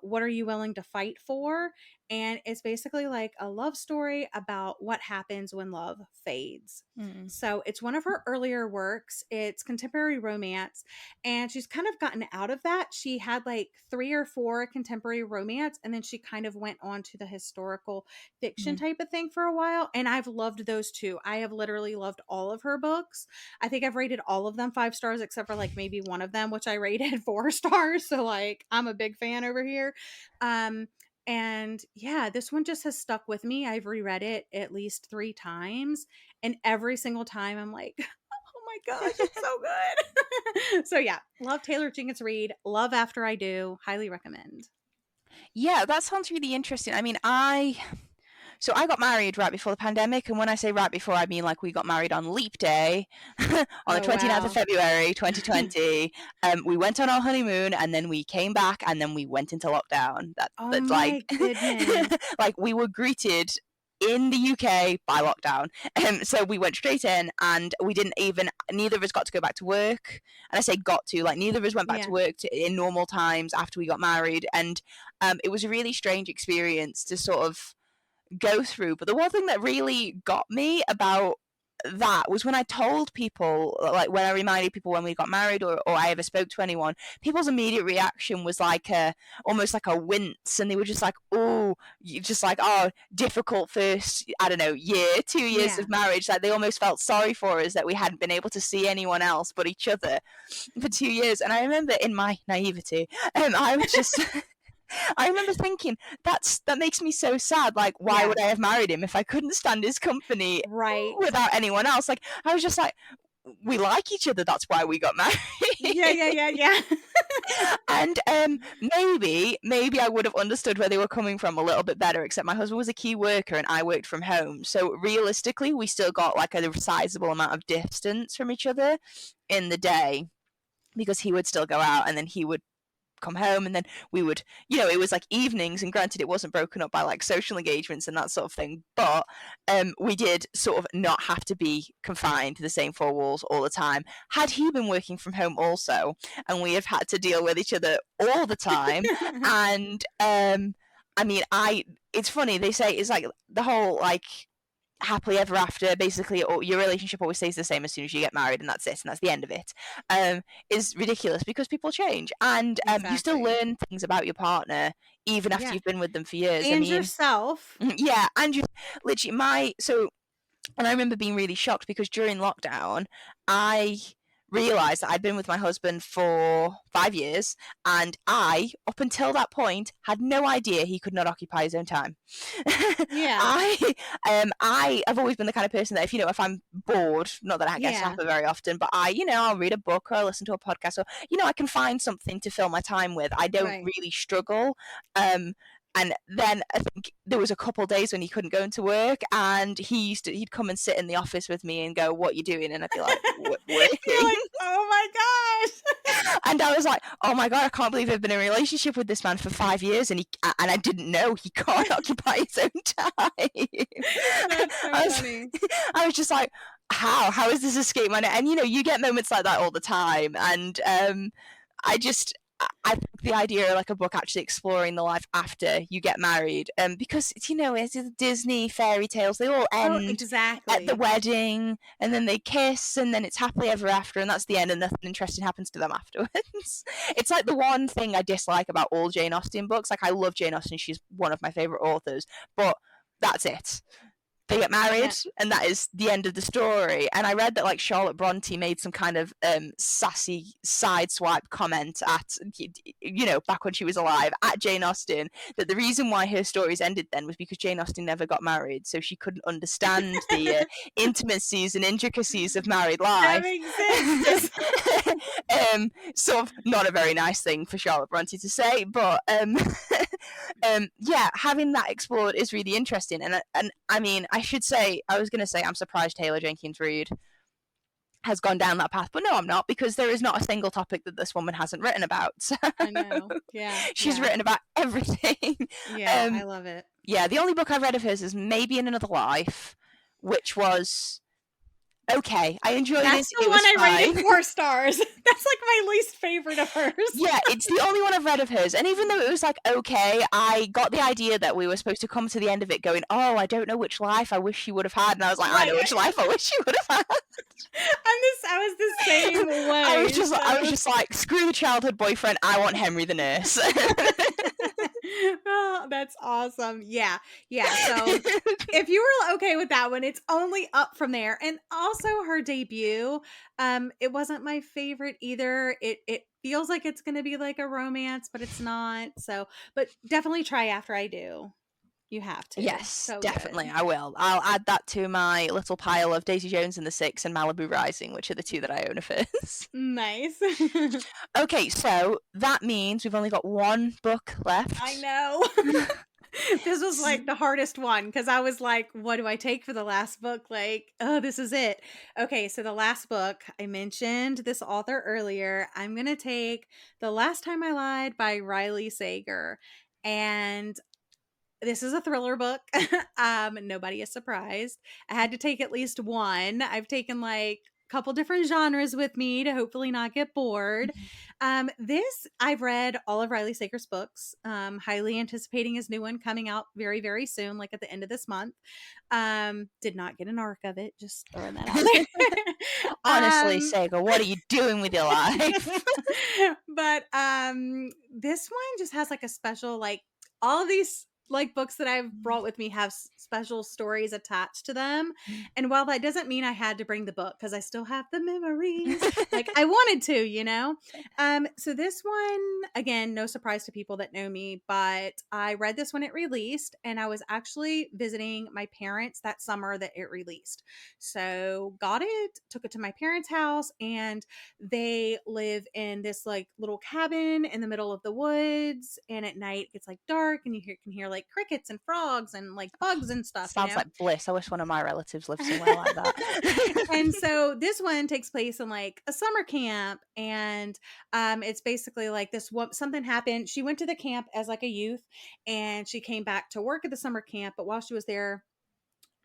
What are you willing to fight for? And it's basically like a love story about what happens when love fades. Mm. So it's one of her earlier works. It's contemporary romance, and she's kind of gotten out of that. She had like 3 or 4 contemporary romance, and then she kind of went on to the historical fiction type of thing for a while. And I've loved those too. I have literally loved all of her books. I think I've rated all of them 5 stars, except for like maybe one of them, which I rated 4 stars. So like, I'm a big fan over here. And yeah, this one just has stuck with me. I've reread it at least 3 times. And every single time I'm like, oh my gosh, it's so good. So yeah, love Taylor Jenkins Reid. Love After I Do. Highly recommend. Yeah, that sounds really interesting. I mean, So I got married right before the pandemic, and when I say right before, I mean like we got married on Leap Day on the 29th of February 2020. We went on our honeymoon, and then we came back, and then we went into lockdown. That's my goodness. like we were greeted in the UK by lockdown. So we went straight in, and we didn't even, neither of us got to go back to work. And I say got to, like neither of us went back to work in normal times after we got married. And it was a really strange experience to sort of go through. But the one thing that really got me about that was when I told people, like when I reminded people when we got married, or I ever spoke to anyone, people's immediate reaction was like almost like a wince, and they were just like, oh, just like, oh, difficult first, I don't know, year, 2 years of marriage. Like they almost felt sorry for us that we hadn't been able to see anyone else but each other for 2 years. And I remember in my naivety, I was just I remember thinking, that makes me so sad. Like, why would I have married him if I couldn't stand his company without anyone else? Like, I was just like, we like each other. That's why we got married. Yeah. And maybe I would have understood where they were coming from a little bit better, except my husband was a key worker and I worked from home. So realistically, we still got like a sizable amount of distance from each other in the day, because he would still go out and then he would come home, and then we would, it was like evenings, and granted it wasn't broken up by like social engagements and that sort of thing, but we did sort of not have to be confined to the same 4 walls all the time. Had he been working from home also, and we have had to deal with each other all the time, and I mean, it's funny, they say it's like the whole like happily ever after, basically, or your relationship always stays the same as soon as you get married, and that's it, and that's the end of it, is ridiculous because people change, and you still Exactly. learn things about your partner even after Yeah. you've been with them for years. I And mean, yourself. yeah, and you literally and I remember being really shocked because during lockdown, I realized that I'd been with my husband for 5 years, and I, up until that point, had no idea he could not occupy his own time. Yeah. I have always been the kind of person that if I'm bored, not that I get to Yeah. happen very often, but I'll read a book or I'll listen to a podcast, or I can find something to fill my time with. I don't Right. really struggle. And then I think there was a couple of days when he couldn't go into work, and he'd come and sit in the office with me and go, "What you doing?" And I'd be like, You're "Working." like, oh my gosh. And I was like, "Oh my god, I can't believe I've been in a relationship with this man for 5 years, and I didn't know he can't occupy his own time." That's so I was, funny. I was just like, "How is this escape my?" And you get moments like that all the time, and I think the idea of like a book actually exploring the life after you get married, because it's Disney fairy tales. They all Oh, end at the exactly. wedding, and then they kiss, and then it's happily ever after, and that's the end, and nothing interesting happens to them afterwards. It's like the one thing I dislike about all Jane Austen books. Like, I love Jane Austen; she's one of my favorite authors, but that's it. They get married, Yeah. and that is the end of the story. And I read that like Charlotte Bronte made some kind of sassy sideswipe comment at back when she was alive at Jane Austen, that the reason why her stories ended then was because Jane Austen never got married, so she couldn't understand the intimacies and intricacies of married That life. makes sense. Sort of not a very nice thing for Charlotte Bronte to say, but yeah, having that explored is really interesting. And I mean, I was going to say I'm surprised Taylor Jenkins Reid has gone down that path, but no, I'm not, because there is not a single topic that this woman hasn't written about. I know. Yeah. She's written about everything. Yeah, I love it. Yeah, the only book I've read of hers is Maybe in Another Life, which was okay. I enjoyed it. That's the It one was I fine. rated 4 stars. That's like my least favorite of hers. Yeah, it's the only one I've read of hers. And even though it was like, okay, I got the idea that we were supposed to come to the end of it going, oh, I don't know which life I wish she would have had. And I was like, I know which life I wish she would have had. I was the same way. I was just like, screw the childhood boyfriend. I want Henry the nurse. Oh, that's awesome. Yeah. So if you were okay with that one, it's only up from there. And also her debut, it wasn't my favorite either. It feels like it's going to be like a romance, but it's not. So, but definitely try After I Do. You have to. Yes, So definitely. good. I will. I'll add that to my little pile of Daisy Jones and the Six and Malibu Rising, which are the two that I own of hers. Nice. Okay, so that means we've only got one book left. I know. This was like the hardest one because I was like, what do I take for the last book? Like, oh, this is it. Okay, so the last book, I mentioned this author earlier. I'm going to take The Last Time I Lied by Riley Sager. And this is a thriller book. Nobody is surprised. I had to take at least one. I've taken like a couple different genres with me to hopefully not get bored. This, I've read all of Riley Sager's books. Highly anticipating his new one coming out very, very soon, like at the end of this month. Did not get an arc of it. Just throwing that out there. Honestly, Sager, what are you doing with your life? But this one just has like a special, like all of these like books that I've brought with me have special stories attached to them. And while that doesn't mean I had to bring the book because I still have the memories, like I wanted to, you know? So this one, again, no surprise to people that know me, but I read this when it released and I was actually visiting my parents that summer that it released. So got it, took it to my parents' house, and they live in this like little cabin in the middle of the woods. And at night it gets like dark and can hear like crickets and frogs and like bugs and stuff. Sounds like bliss. I wish one of my relatives lived somewhere like that. And so this one takes place in like a summer camp, and it's basically like something happened. She went to the camp as like a youth, and she came back to work at the summer camp. But while she was there,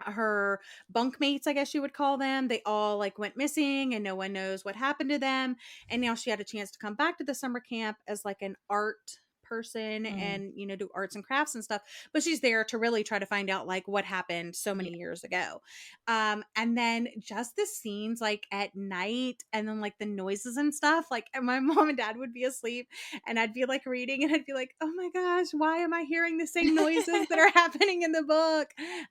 her bunkmates, I guess you would call them, they all like went missing, and no one knows what happened to them. And now she had a chance to come back to the summer camp as like an art person and, you know, do arts and crafts and stuff, but she's there to really try to find out like what happened so many years ago. And then just the scenes like at night and then like the noises and stuff, like and my mom and dad would be asleep and I'd be like reading and I'd be like, oh my gosh, why am I hearing the same noises that are happening in the book?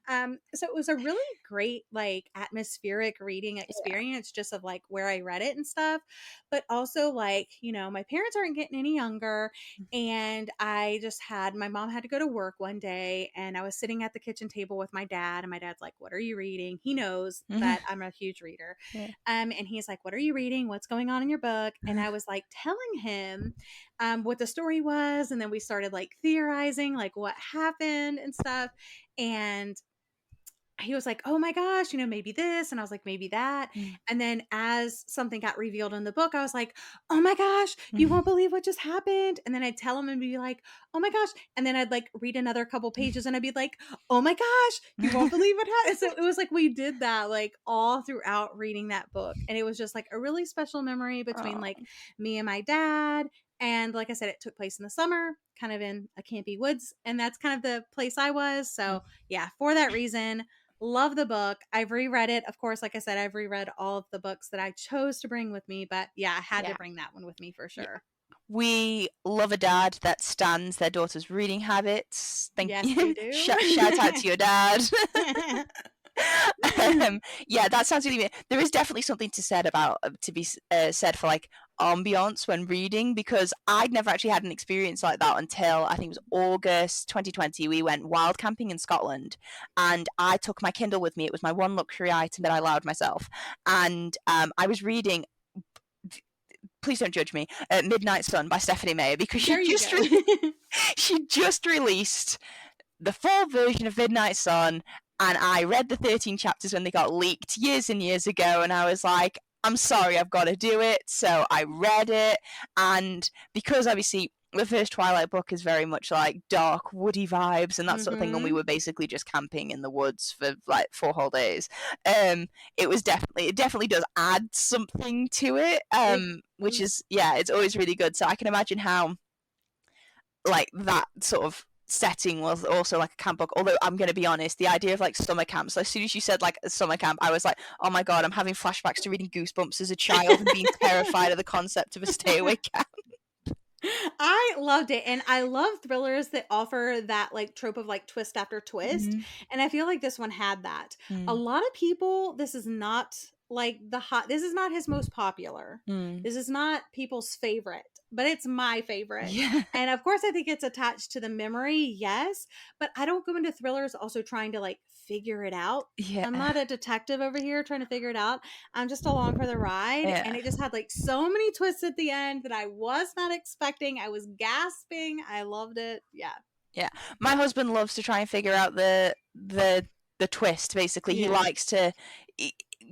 So it was a really great like atmospheric reading experience just of like where I read it and stuff, but also like, you know, my parents aren't getting any younger and I just had, my mom had to go to work one day and I was sitting at the kitchen table with my dad and my dad's like, what are you reading? He knows that I'm a huge reader. And he's like, what are you reading? What's going on in your book? And I was like telling him what the story was. And then we started like theorizing like what happened and stuff. And he was like, oh my gosh, you know, maybe this. And I was like, maybe that. And then as something got revealed in the book, I was like, oh my gosh, you won't believe what just happened. And then I'd tell him and be like, oh my gosh. And then I'd like read another couple pages and I'd be like, oh my gosh, you won't believe what happened. So it was like, we did that like all throughout reading that book. And it was just like a really special memory between like me and my dad. And like I said, it took place in the summer, kind of in a campy woods. And that's kind of the place I was. So yeah, for that reason, love the book. I've reread it. Of course, like I said, I've reread all of the books that I chose to bring with me. But yeah, I had to bring that one with me for sure. We love a dad that stands their daughter's reading habits. Yes, we do. Shout out to your dad. Yeah, that sounds really weird. There is definitely something to be said for like ambiance when reading, because I'd never actually had an experience like that until I think it was August 2020. We went wild camping in Scotland and I took my Kindle with me. It was my one luxury item that I allowed myself, and I was reading, please don't judge me, Midnight Sun by Stephanie Meyer, because she just released the full version of Midnight Sun. And I read the 13 chapters when they got leaked years and years ago, and I was like, I'm sorry, I've got to do it. So I read it, and because obviously the first Twilight book is very much like dark, woody vibes and that sort of thing, and we were basically just camping in the woods for like 4 whole days. It definitely does add something to it, which is, it's always really good. So I can imagine how like that sort of setting was also like a camp book, although I'm going to be honest, the idea of like summer camps, as soon as you said like a summer camp, I was like, oh my god, I'm having flashbacks to reading Goosebumps as a child and being terrified of the concept of a stay away camp. I loved it, and I love thrillers that offer that like trope of like twist after twist, and I feel like this one had that. A lot of people, this is not like this is not his most popular. This is not people's favorite, but it's my favorite. And of course I think it's attached to the memory, yes, but I don't go into thrillers also trying to like figure it out. I'm not a detective over here trying to figure it out. I'm just along for the ride. And it just had like so many twists at the end that I was not expecting. I was gasping. I loved it. My husband loves to try and figure out the twist. Basically, he likes to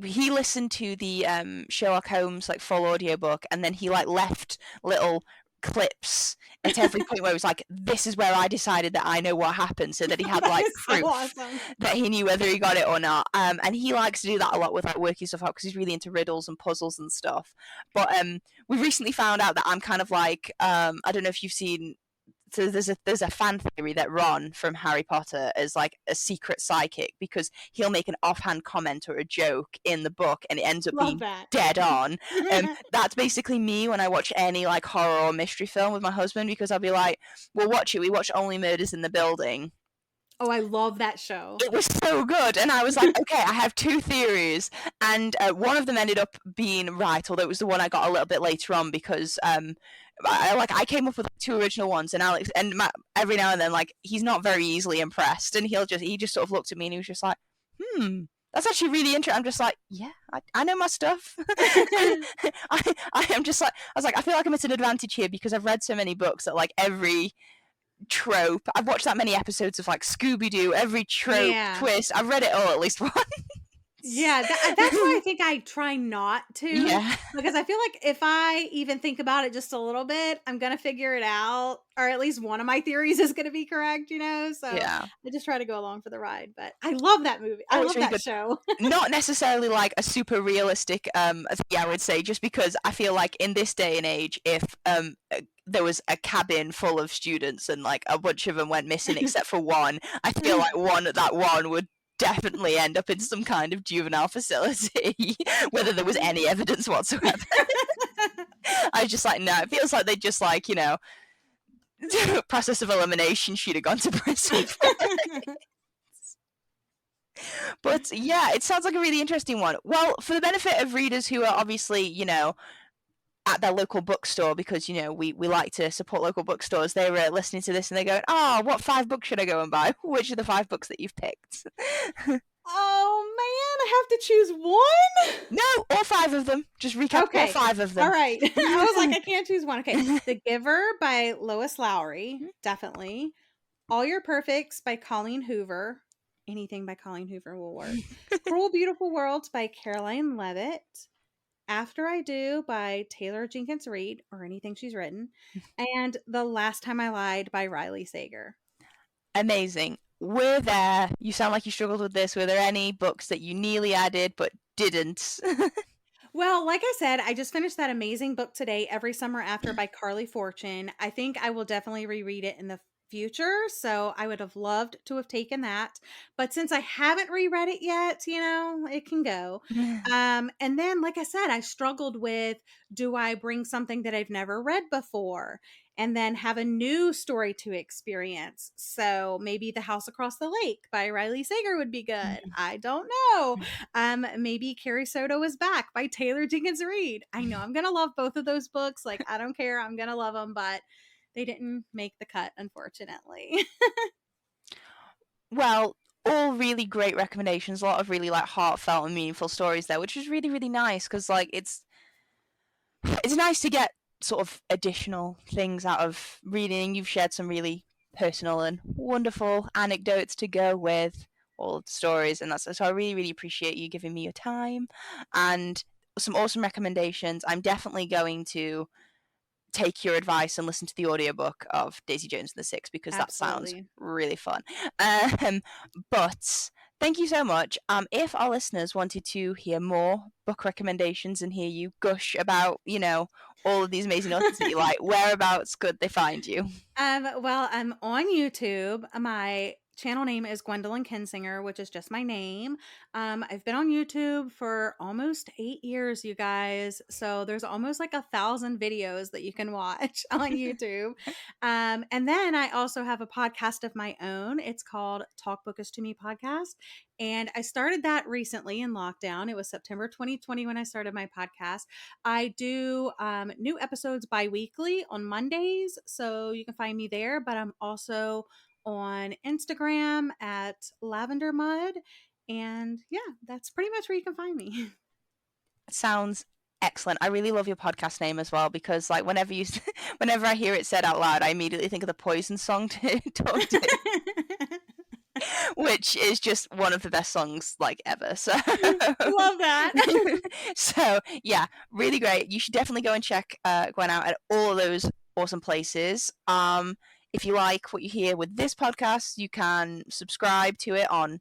he listened to the Sherlock Holmes like full audiobook, and then he like left little clips at every point where it was like, this is where I decided that I know what happened, so that he had like proof that he knew whether he got it or not. And he likes to do that a lot with like working stuff out because he's really into riddles and puzzles and stuff. But we recently found out that I'm kind of like I don't know if you've seen, so there's a fan theory that Ron from Harry Potter is like a secret psychic, because he'll make an offhand comment or a joke in the book and it ends up being dead on. That's basically me when I watch any like horror or mystery film with my husband, because I'll be like, we'll watch it. We watched Only Murders in the Building. Oh, I love that show. It was so good. And I was like, okay, I have 2 theories. And one of them ended up being right, although it was the one I got a little bit later on, because I came up with 2 original ones, and Alex and Matt, every now and then, like, he's not very easily impressed, and he just sort of looked at me and he was just like, that's actually really interesting. I'm just like, yeah, I know my stuff. I am just like, I was like, I feel like I'm at an advantage here because I've read so many books that like every trope, I've watched that many episodes of like Scooby-Doo, every trope, twist, I've read it all at least once. Yeah, that's why I think I try not to. Because I feel like if I even think about it just a little bit, I'm going to figure it out. Or at least one of my theories is going to be correct, you know? So I just try to go along for the ride. But I love that movie. I love really that show. Not necessarily like a super realistic thing, I would say, just because I feel like in this day and age, if there was a cabin full of students and like a bunch of them went missing except for one, I feel like that one would definitely end up in some kind of juvenile facility, whether there was any evidence whatsoever. I was just like, no, it feels like they just like, you know, process of elimination, she'd have gone to prison. But yeah, it sounds like a really interesting one. Well, for the benefit of readers who are obviously, you know, at their local bookstore, because, you know, we like to support local bookstores, they were listening to this and they're going, oh, what 5 books should I go and buy? Which are the 5 books that you've picked? Oh man, I have to choose one? No, all 5 of them. Just recap all 5 of them. All right. I was like, I can't choose one. Okay. The Giver by Lois Lowry, definitely. All Your Perfects by Colleen Hoover. Anything by Colleen Hoover will work. Cruel Beautiful Worlds by Caroline Leavitt. After I Do by Taylor Jenkins Reid, or anything she's written. And The Last Time I Lied by Riley Sager. Amazing. Were there, you sound like you struggled with this, were there any books that you nearly added but didn't? Well, like I said, I just finished that amazing book today, Every Summer After by Carley Fortune. I think I will definitely reread it in the future, so I would have loved to have taken that. But since I haven't reread it yet, you know, it can go. And then, like I said, I struggled with, do I bring something that I've never read before and then have a new story to experience? So maybe The House Across the Lake by Riley Sager would be good. I don't know. Maybe Carrie Soto Is Back by Taylor Jenkins Reid. I know I'm gonna love both of those books. Like, I don't care, I'm gonna love them, but they didn't make the cut, unfortunately. Well, all really great recommendations. A lot of really like heartfelt and meaningful stories there, which was really, really nice because like it's nice to get sort of additional things out of reading. You've shared some really personal and wonderful anecdotes to go with all of the stories, and so I really, really appreciate you giving me your time and some awesome recommendations. I'm definitely going to take your advice and listen to the audiobook of Daisy Jones and the Six because Absolutely. That sounds really fun. But thank you so much. If our listeners wanted to hear more book recommendations and hear you gush about, you know, all of these amazing authors that you like, whereabouts could they find you? Well, I'm on YouTube. My channel name is Gwendolyn Kinsinger, which is just my name. I've been on YouTube for almost 8 years, you guys. So there's almost like 1,000 videos that you can watch on YouTube. And then I also have a podcast of my own. It's called Talk Bookish To Me Podcast. And I started that recently in lockdown. It was September 2020 when I started my podcast. I do new episodes bi-weekly on Mondays. So you can find me there, but I'm also on Instagram at Lavender Mud. And yeah, that's pretty much where you can find me. Sounds excellent. I really love your podcast name as well because like whenever I hear it said out loud, I immediately think of the Poison song to talk to. Which is just one of the best songs like ever. So love that. So yeah, really great. You should definitely go and check Gwen out at all those awesome places. If you like what you hear with this podcast, you can subscribe to it on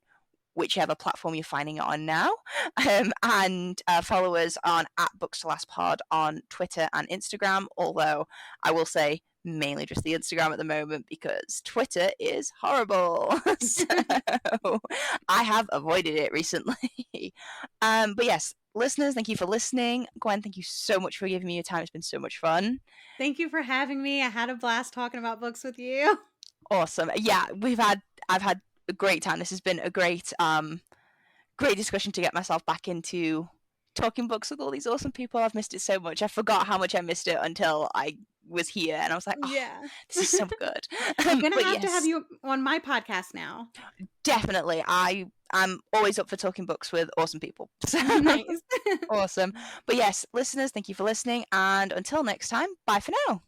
whichever platform you're finding it on now, and follow us on @BooksToLastPod on Twitter and Instagram, although I will say mainly just the Instagram at the moment because Twitter is horrible. So I have avoided it recently. But yes, listeners, thank you for listening. Gwen, thank you so much for giving me your time. It's been so much fun. Thank you for having me. I had a blast talking about books with you. Awesome. Yeah, I've had a great time. This has been a great discussion to get myself back into talking books with all these awesome people. I've missed it so much. I forgot how much I missed it until I was here and I was like, oh, yeah, this is so good. I'm gonna have to have you on my podcast now. Definitely. I'm always up for talking books with awesome people. So, nice. Awesome. But yes, listeners, thank you for listening, and until next time, bye for now.